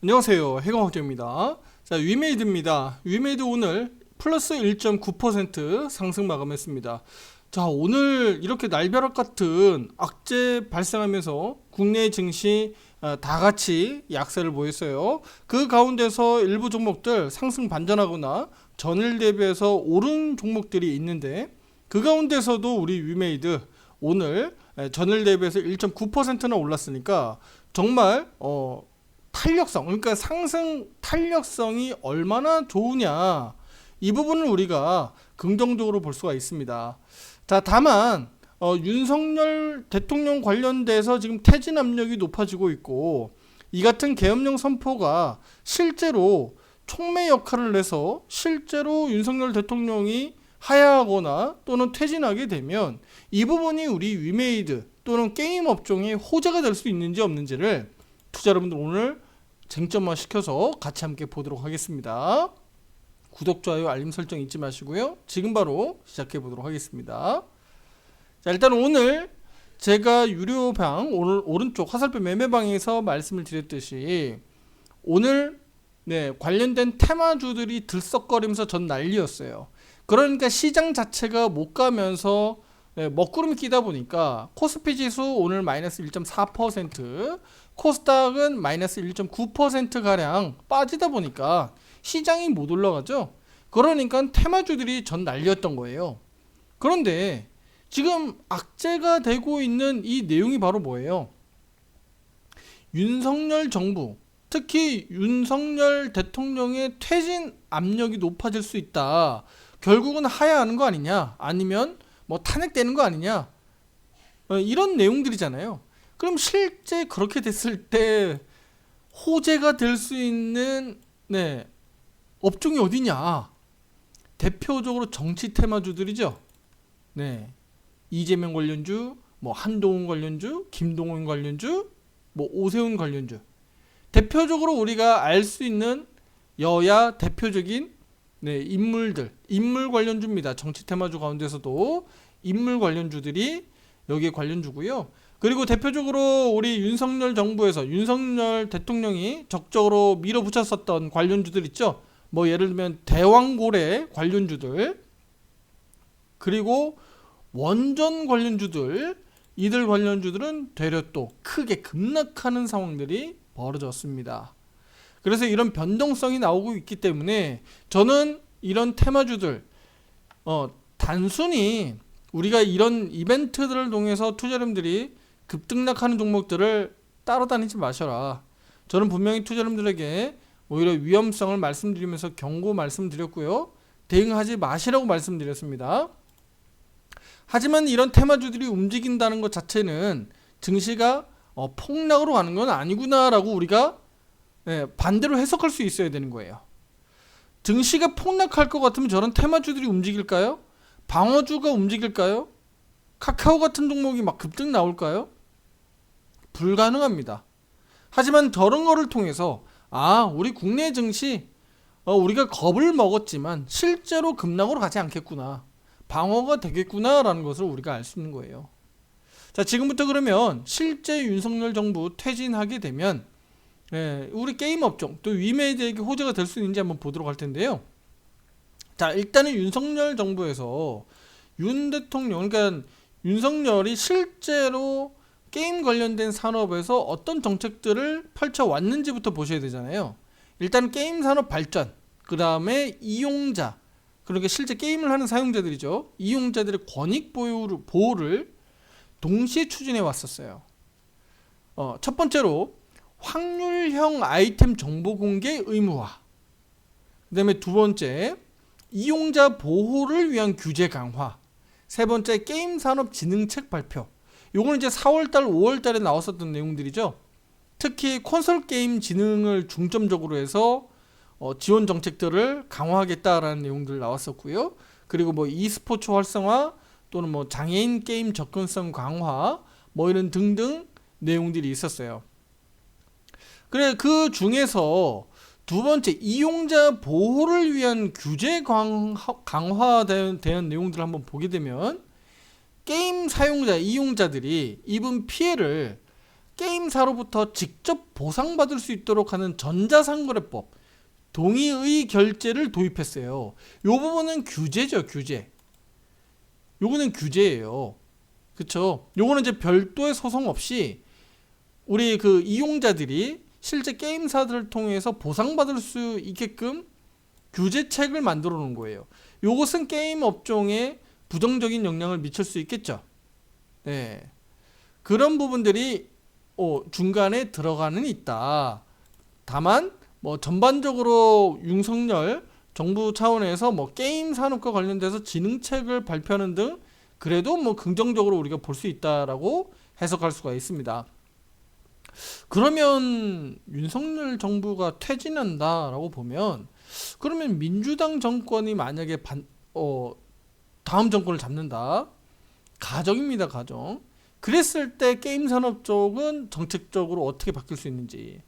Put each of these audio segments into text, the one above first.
안녕하세요, 해공학자입니다. 자, 위메이드입니다. 위메이드 오늘 플러스 1.9% 상승 마감했습니다. 자, 오늘 이렇게 날벼락 같은 악재 발생하면서 국내 증시 다 같이 약세를 보였어요. 그 가운데서 일부 종목들 상승 반전하거나 전일 대비해서 오른 종목들이 있는데, 그 가운데서도 우리 위메이드 오늘 전일 대비해서 1.9%나 올랐으니까 정말 탄력성, 그러니까 상승 탄력성이 얼마나 좋으냐, 이 부분을 우리가 긍정적으로 볼 수가 있습니다. 자, 다만 윤석열 대통령 관련돼서 지금 퇴진 압력이 높아지고 있고, 이 같은 계엄령 선포가 실제로 촉매 역할을 해서 실제로 윤석열 대통령이 하야하거나 또는 퇴진하게 되면 이 부분이 우리 위메이드 또는 게임 업종의 호재가 될 수 있는지 없는지를 투자 여러분들 오늘 쟁점화 시켜서 같이 함께 보도록 하겠습니다. 구독, 좋아요, 알림 설정 잊지 마시고요. 지금 바로 시작해 보도록 하겠습니다. 자, 일단 오늘 제가 유료방 오늘 오른쪽 화살표 매매방에서 말씀을 드렸듯이 오늘 관련된 테마주들이 들썩거리면서 전 난리였어요. 그러니까 시장 자체가 못 가면서 먹구름이 끼다 보니까 코스피 지수 오늘 마이너스 1.4%, 코스닥은 마이너스 1.9%가량 빠지다 보니까 시장이 못 올라가죠. 그러니까 테마주들이 전 난리였던 거예요. 그런데 지금 악재가 되고 있는 이 내용이 바로 뭐예요? 윤석열 정부, 특히 윤석열 대통령의 퇴진 압력이 높아질 수 있다. 결국은 하야하는 거 아니냐, 아니면 뭐 탄핵되는 거 아니냐, 이런 내용들이잖아요. 그럼 실제 그렇게 됐을 때 호재가 될 수 있는 업종이 어디냐? 대표적으로 정치 테마주들이죠. 이재명 관련주, 뭐 한동훈 관련주, 김동훈 관련주, 뭐 오세훈 관련주. 대표적으로 우리가 알 수 있는 여야 대표적인 인물 관련주입니다. 정치 테마주 가운데서도 인물 관련주들이 여기에 관련주고요. 그리고 대표적으로 우리 윤석열 정부에서 윤석열 대통령이 적극적으로 밀어붙였었던 관련주들 있죠. 뭐 예를 들면 대왕고래 관련주들, 그리고 원전 관련주들, 이들 관련주들은 되려 또 크게 급락하는 상황들이 벌어졌습니다. 그래서 이런 변동성이 나오고 있기 때문에 저는 이런 테마주들 단순히 우리가 이런 이벤트들을 통해서 투자자님들이 급등락하는 종목들을 따라다니지 마셔라. 저는 분명히 투자자님들에게 오히려 위험성을 말씀드리면서 경고 말씀드렸고요. 대응하지 마시라고 말씀드렸습니다. 하지만 이런 테마주들이 움직인다는 것 자체는 증시가 폭락으로 가는 건 아니구나라고 우리가 반대로 해석할 수 있어야 되는 거예요. 증시가 폭락할 것 같으면 저런 테마주들이 움직일까요? 방어주가 움직일까요? 카카오 같은 종목이 막 급등 나올까요? 불가능합니다. 하지만 저런 거를 통해서 우리 국내 증시 우리가 겁을 먹었지만 실제로 급락으로 가지 않겠구나, 방어가 되겠구나 라는 것을 우리가 알 수 있는 거예요. 자, 지금부터 그러면 실제 윤석열 정부 퇴진하게 되면 우리 게임 업종 또 위메이드에게 호재가 될 수 있는지 한번 보도록 할 텐데요. 자, 일단은 윤석열 정부에서 윤 대통령, 그러니까 윤석열이 실제로 게임 관련된 산업에서 어떤 정책들을 펼쳐왔는지부터 보셔야 되잖아요. 일단 게임 산업 발전, 그 다음에 이용자, 그러니까 실제 게임을 하는 사용자들이죠. 이용자들의 권익 보호를 동시에 추진해 왔었어요. 첫 번째로 확률형 아이템 정보 공개 의무화, 그 다음에 두 번째 이용자 보호를 위한 규제 강화, 세 번째 게임 산업 진흥책 발표. 요거는 이제 4월달 5월달에 나왔었던 내용들이죠. 특히 콘솔 게임 진흥을 중점적으로 해서 지원 정책들을 강화하겠다라는 내용들 나왔었고요. 그리고 뭐 e스포츠 활성화 또는 뭐 장애인 게임 접근성 강화, 뭐 이런 등등 내용들이 있었어요. 그래, 그 중에서 두 번째 이용자 보호를 위한 규제 강화된 내용들을 한번 보게 되면 게임 사용자, 이용자들이 입은 피해를 게임사로부터 직접 보상받을 수 있도록 하는 전자상거래법, 동의의 결제를 도입했어요. 요 부분은 규제죠, 규제. 요거는 규제예요. 그쵸? 요거는 이제 별도의 소송 없이 우리 그 이용자들이 실제 게임사들을 통해서 보상받을 수 있게끔 규제책을 만들어 놓은 거예요. 요것은 게임 업종에 부정적인 영향을 미칠 수 있겠죠. 네. 그런 부분들이 중간에 들어가는 있다. 다만 뭐 전반적으로 윤석열 정부 차원에서 뭐 게임 산업과 관련돼서 진흥책을 발표하는 등 그래도 뭐 긍정적으로 우리가 볼 수 있다라고 해석할 수가 있습니다. 그러면 윤석열 정부가 퇴진한다라고 보면 그러면 민주당 정권이 만약에 다음 정권을 잡는다. 가정입니다, 가정. 그랬을 때 게임 산업 쪽은 정책적으로 어떻게 바뀔 수 있는지.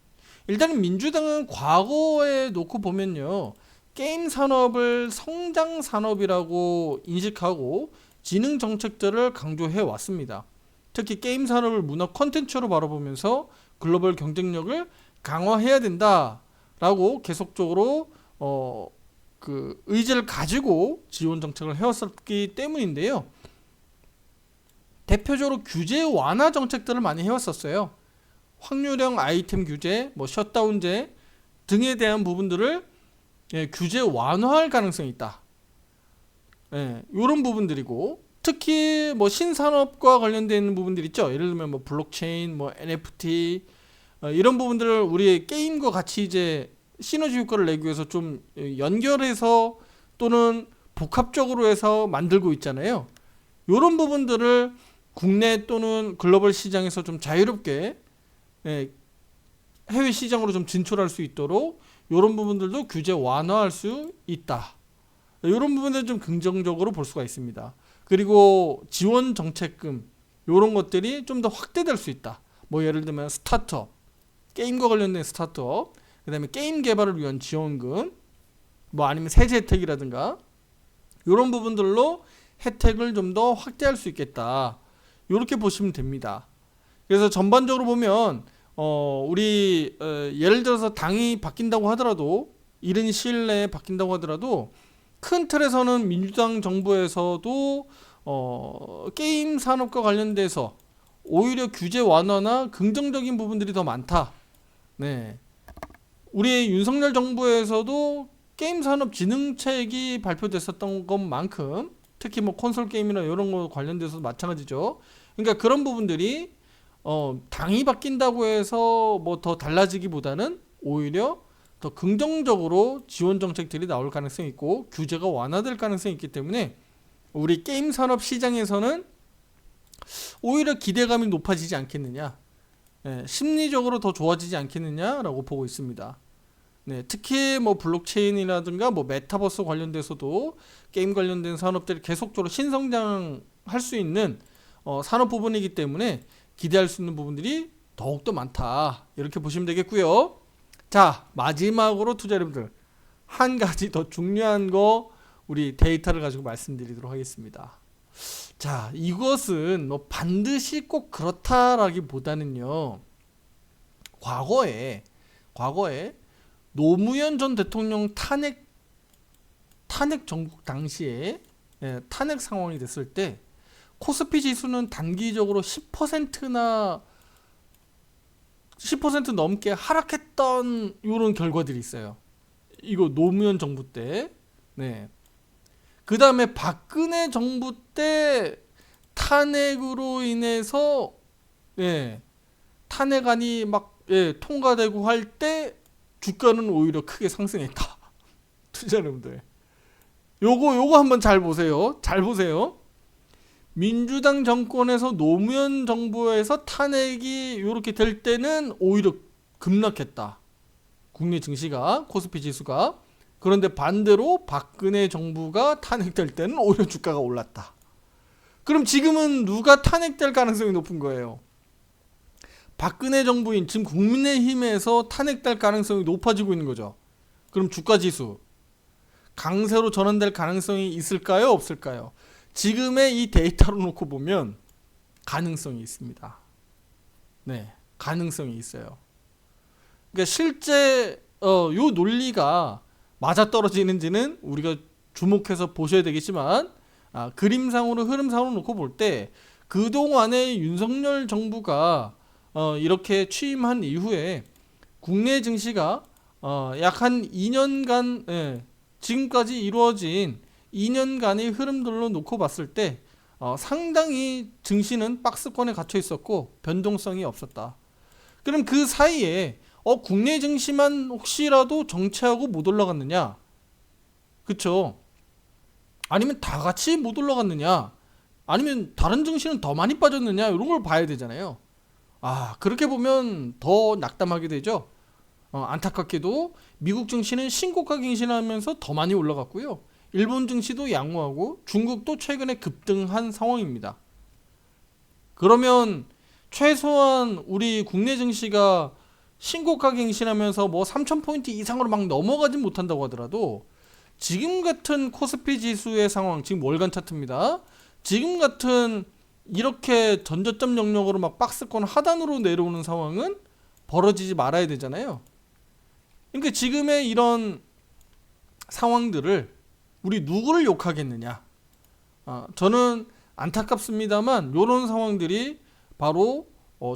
일단은 민주당은 과거에 놓고 보면요. 게임 산업을 성장 산업이라고 인식하고 진흥 정책들을 강조해 왔습니다. 특히 게임 산업을 문화 콘텐츠로 바라보면서 글로벌 경쟁력을 강화해야 된다라고 계속적으로 그 의지를 가지고 지원 정책을 해왔었기 때문인데요. 대표적으로 규제 완화 정책들을 많이 해왔었어요. 확률형 아이템 규제, 뭐 셧다운제 등에 대한 부분들을 규제 완화할 가능성이 있다. 이런 부분들이고 특히 뭐 신산업과 관련되어 있는 부분들 있죠. 예를 들면 뭐 블록체인, 뭐 NFT 이런 부분들을 우리 게임과 같이 이제 시너지 효과를 내기 위해서 좀 연결해서 또는 복합적으로 해서 만들고 있잖아요. 이런 부분들을 국내 또는 글로벌 시장에서 좀 자유롭게 해외 시장으로 좀 진출할 수 있도록 이런 부분들도 규제 완화할 수 있다. 이런 부분들 좀 긍정적으로 볼 수가 있습니다. 그리고 지원 정책금 이런 것들이 좀 더 확대될 수 있다. 뭐 예를 들면 스타트업, 게임과 관련된 스타트업, 그 다음에 게임 개발을 위한 지원금, 뭐 아니면 세제 혜택이라든가 이런 부분들로 혜택을 좀 더 확대할 수 있겠다. 이렇게 보시면 됩니다. 그래서 전반적으로 보면 우리 예를 들어서 당이 바뀐다고 하더라도 이른 시일 내에 바뀐다고 하더라도 큰 틀에서는 민주당 정부에서도 게임 산업과 관련돼서 오히려 규제 완화나 긍정적인 부분들이 더 많다. 네. 우리 윤석열 정부에서도 게임 산업 진흥책이 발표됐었던 것만큼 특히 뭐 콘솔 게임이나 이런 거 관련돼서 마찬가지죠. 그러니까 그런 부분들이 당이 바뀐다고 해서 뭐 더 달라지기보다는 오히려 더 긍정적으로 지원 정책들이 나올 가능성이 있고 규제가 완화될 가능성이 있기 때문에 우리 게임 산업 시장에서는 오히려 기대감이 높아지지 않겠느냐, 심리적으로 더 좋아지지 않겠느냐라고 보고 있습니다. 네, 특히 뭐 블록체인이라든가 뭐 메타버스 관련돼서도 게임 관련된 산업들이 계속적으로 신성장할 수 있는 산업 부분이기 때문에 기대할 수 있는 부분들이 더욱더 많다. 이렇게 보시면 되겠고요. 자, 마지막으로 투자 여러분들 한 가지 더 중요한 거 우리 데이터를 가지고 말씀드리도록 하겠습니다. 자, 이것은 뭐 반드시 꼭 그렇다라기보다는요. 과거에 노무현 전 대통령 탄핵 정국 당시에 탄핵 상황이 됐을 때 코스피 지수는 단기적으로 10% 넘게 하락했던 이런 결과들이 있어요. 이거 노무현 정부 때. 네. 그 다음에 박근혜 정부 때 탄핵으로 인해서 탄핵안이 막 통과되고 할 때 주가는 오히려 크게 상승했다. 투자 여러분들. 요거 한번 잘 보세요. 잘 보세요. 민주당 정권에서 노무현 정부에서 탄핵이 이렇게 될 때는 오히려 급락했다. 국내 증시가, 코스피 지수가. 그런데 반대로 박근혜 정부가 탄핵될 때는 오히려 주가가 올랐다. 그럼 지금은 누가 탄핵될 가능성이 높은 거예요? 박근혜 정부인 지금 국민의힘에서 탄핵될 가능성이 높아지고 있는 거죠. 그럼 주가 지수 강세로 전환될 가능성이 있을까요? 없을까요? 지금의 이 데이터로 놓고 보면 가능성이 있습니다. 네. 가능성이 있어요. 그러니까 실제 요 논리가 맞아떨어지는지는 우리가 주목해서 보셔야 되겠지만, 그림상으로 흐름상으로 놓고 볼 때 그동안에 윤석열 정부가 이렇게 취임한 이후에 국내 증시가 약 한 2년간, 지금까지 이루어진 2년간의 흐름들로 놓고 봤을 때 상당히 증시는 박스권에 갇혀 있었고 변동성이 없었다. 그럼 그 사이에 국내 증시만 혹시라도 정체하고 못 올라갔느냐? 그쵸? 아니면 다 같이 못 올라갔느냐? 아니면 다른 증시는 더 많이 빠졌느냐? 이런 걸 봐야 되잖아요. 그렇게 보면 더 낙담하게 되죠. 안타깝게도 미국 증시는 신고가 갱신하면서 더 많이 올라갔고요. 일본 증시도 양호하고 중국도 최근에 급등한 상황입니다. 그러면 최소한 우리 국내 증시가 신고가 갱신하면서 뭐 3,000포인트 이상으로 막 넘어가진 못한다고 하더라도 지금 같은 코스피 지수의 상황, 지금 월간 차트입니다. 지금 같은 이렇게 전저점 영역으로 막 박스권 하단으로 내려오는 상황은 벌어지지 말아야 되잖아요. 그러니까 지금의 이런 상황들을 우리 누구를 욕하겠느냐? 저는 안타깝습니다만 이런 상황들이 바로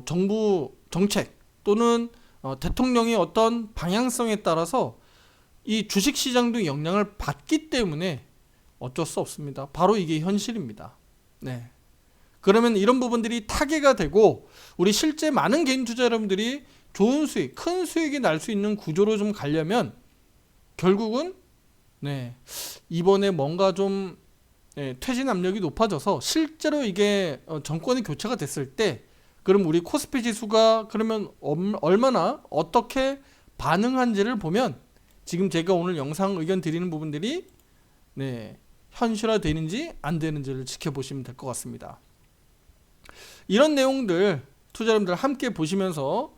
정부 정책 또는 대통령의 어떤 방향성에 따라서 이 주식시장도 영향을 받기 때문에 어쩔 수 없습니다. 바로 이게 현실입니다. 네. 그러면 이런 부분들이 타개가 되고 우리 실제 많은 개인 투자 여러분들이 좋은 수익, 큰 수익이 날 수 있는 구조로 좀 가려면 결국은 이번에 뭔가 좀 퇴진 압력이 높아져서 실제로 이게 정권이 교체가 됐을 때 그럼 우리 코스피 지수가 그러면 얼마나 어떻게 반응한지를 보면 지금 제가 오늘 영상 의견 드리는 부분들이 현실화되는지 안 되는지를 지켜보시면 될 것 같습니다. 이런 내용들 투자 여러분들 함께 보시면서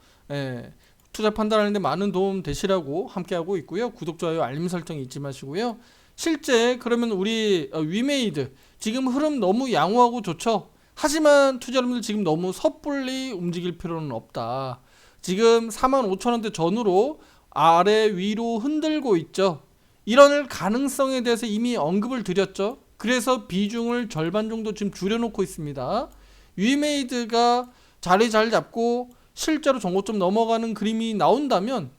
투자 판단하는 데 많은 도움 되시라고 함께 하고 있고요. 구독, 좋아요, 알림 설정 잊지 마시고요. 실제 그러면 우리 위메이드 지금 흐름 너무 양호하고 좋죠. 하지만 투자 여러분들 지금 너무 섣불리 움직일 필요는 없다. 지금 45,000원대 전후로 아래 위로 흔들고 있죠. 이런 가능성에 대해서 이미 언급을 드렸죠. 그래서 비중을 절반 정도 지금 줄여놓고 있습니다. 위메이드가 자리 잘 잡고 실제로 정고점 넘어가는 그림이 나온다면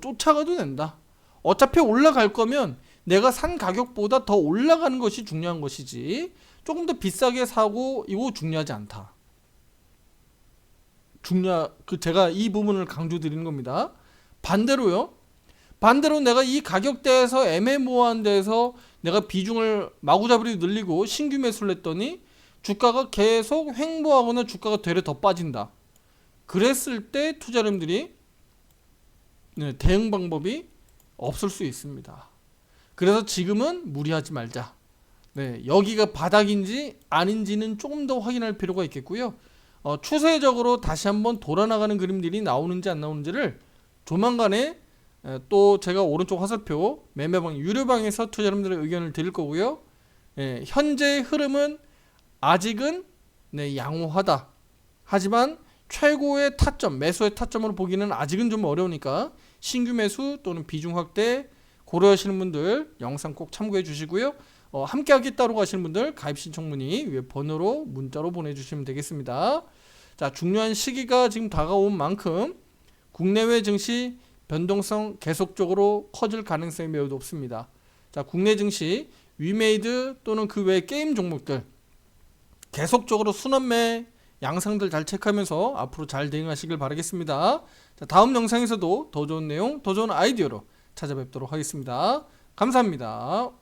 쫓아가도 된다. 어차피 올라갈 거면 내가 산 가격보다 더 올라가는 것이 중요한 것이지 조금 더 비싸게 사고 이거 중요하지 않다. 제가 이 부분을 강조 드리는 겁니다. 반대로 내가 이 가격대에서 애매모호한 데에서 내가 비중을 마구잡이로 늘리고 신규 매수를 했더니 주가가 계속 횡보하거나 주가가 되려 더 빠진다. 그랬을 때 투자자님들이 대응 방법이 없을 수 있습니다. 그래서 지금은 무리하지 말자. 여기가 바닥인지 아닌지는 조금 더 확인할 필요가 있겠고요. 추세적으로 다시 한번 돌아나가는 그림들이 나오는지 안 나오는지를 조만간에 또 제가 오른쪽 화살표 매매방 유료방에서 투자자님들의 의견을 드릴 거고요. 현재의 흐름은 아직은 양호하다. 하지만 최고의 타점, 매수의 타점으로 보기는 아직은 좀 어려우니까 신규 매수 또는 비중 확대 고려하시는 분들 영상 꼭 참고해 주시고요. 함께 하겠다고 하시는 분들 가입 신청 문의 위에 번호로 문자로 보내주시면 되겠습니다. 자, 중요한 시기가 지금 다가온 만큼 국내외 증시 변동성 계속적으로 커질 가능성이 매우 높습니다. 자, 국내 증시 위메이드 또는 그 외 게임 종목들 계속적으로 순환매 양상들 잘 체크하면서 앞으로 잘 대응하시길 바라겠습니다. 자, 다음 영상에서도 더 좋은 내용, 더 좋은 아이디어로 찾아뵙도록 하겠습니다. 감사합니다.